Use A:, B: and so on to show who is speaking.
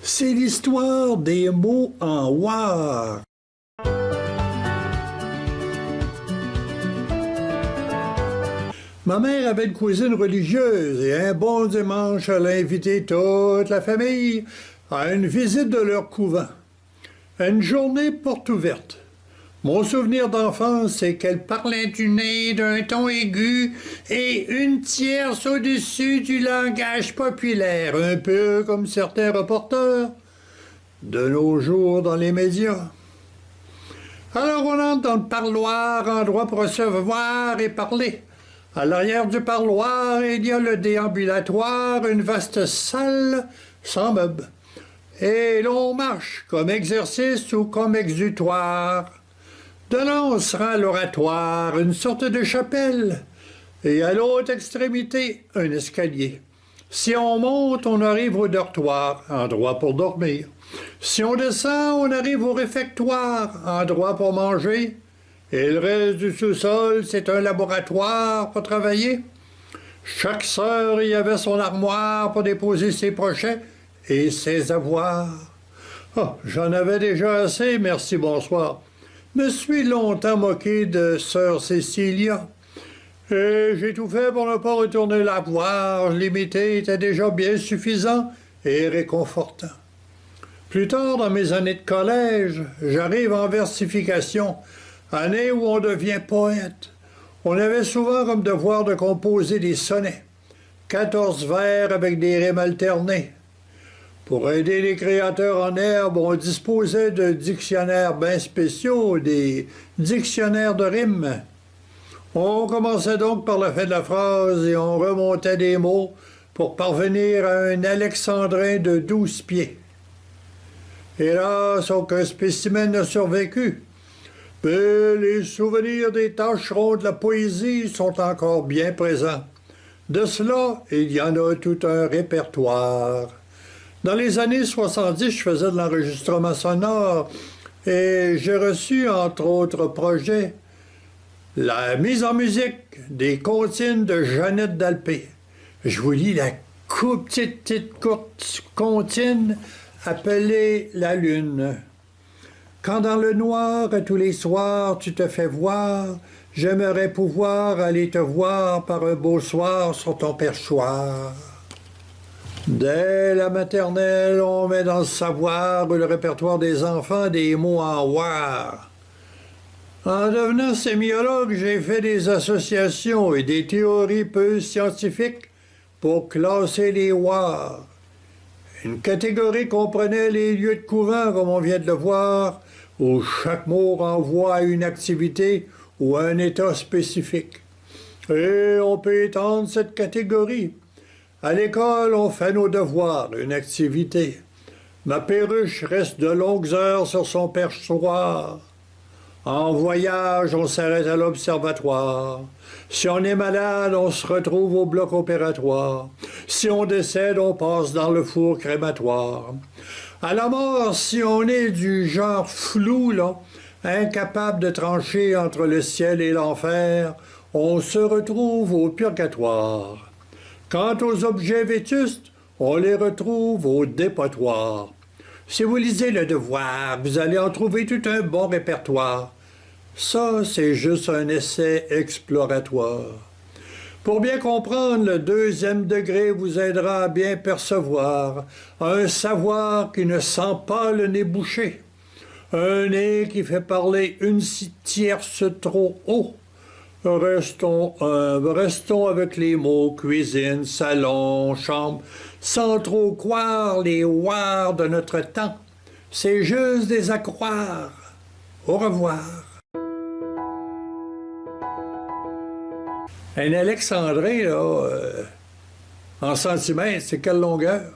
A: C'est l'histoire des mots en war. Ma mère avait une cousine religieuse et un bon dimanche, elle a invité toute la famille à une visite de leur couvent. Une journée porte ouverte. Mon souvenir d'enfance, c'est qu'elle parlait du nez d'un ton aigu et une tierce au-dessus du langage populaire, un peu comme certains reporters de nos jours dans les médias. Alors on entre dans le parloir, endroit pour recevoir et parler. À l'arrière du parloir, il y a le déambulatoire, une vaste salle sans meubles. Et l'on marche comme exercice ou comme exutoire. De là, on se rend à l'oratoire, une sorte de chapelle. Et à l'autre extrémité, un escalier. Si on monte, on arrive au dortoir, endroit pour dormir. Si on descend, on arrive au réfectoire, endroit pour manger. Et le reste du sous-sol, c'est un laboratoire pour travailler. Chaque sœur y avait son armoire pour déposer ses prochets et ses avoirs. Oh, j'en avais déjà assez, merci, bonsoir. Me suis longtemps moqué de sœur Cécilia. Et j'ai tout fait pour ne pas retourner la voir. L'imiter était déjà bien suffisant et réconfortant. Plus tard, dans mes années de collège, j'arrive en versification, année où on devient poète. On avait souvent comme devoir de composer des sonnets, 14 vers avec des rimes alternées. Pour aider les créateurs en herbe, on disposait de dictionnaires bien spéciaux, des dictionnaires de rimes. On commençait donc par la fin de la phrase et on remontait des mots pour parvenir à un alexandrin de 12 pieds. Hélas, aucun spécimen n'a survécu. Mais les souvenirs des tâcherons de la poésie sont encore bien présents. De cela, il y en a tout un répertoire. Dans les années 70, je faisais de l'enregistrement sonore et j'ai reçu, entre autres projets, la mise en musique des comptines de Jeannette d'Alpé. Je vous lis la petite courte comptine appelée La Lune. Quand dans le noir, tous les soirs, tu te fais voir, j'aimerais pouvoir aller te voir par un beau soir sur ton perchoir. Dès la maternelle, on met dans le savoir le répertoire des enfants des mots en war. En devenant sémiologue, j'ai fait des associations et des théories peu scientifiques pour classer les wars. Une catégorie comprenait les lieux de couvent, comme on vient de le voir, où chaque mot renvoie à une activité ou à un état spécifique. Et on peut étendre cette catégorie. À l'école, on fait nos devoirs, une activité. Ma perruche reste de longues heures sur son perchoir. En voyage, on s'arrête à l'observatoire. Si on est malade, on se retrouve au bloc opératoire. Si on décède, on passe dans le four crématoire. À la mort, si on est du genre flou, là, incapable de trancher entre le ciel et l'enfer, on se retrouve au purgatoire. Quant aux objets vétustes, on les retrouve au dépotoir. Si vous lisez Le Devoir, vous allez en trouver tout un bon répertoire. Ça, c'est juste un essai exploratoire. Pour bien comprendre, le deuxième degré vous aidera à bien percevoir un savoir qui ne sent pas le nez bouché, un nez qui fait parler une tierce trop haut. Restons humbles, restons avec les mots cuisine, salon, chambre, sans trop croire les wars de notre temps. C'est juste des accroires. Au revoir. Un alexandrin, là, en centimètres, c'est quelle longueur?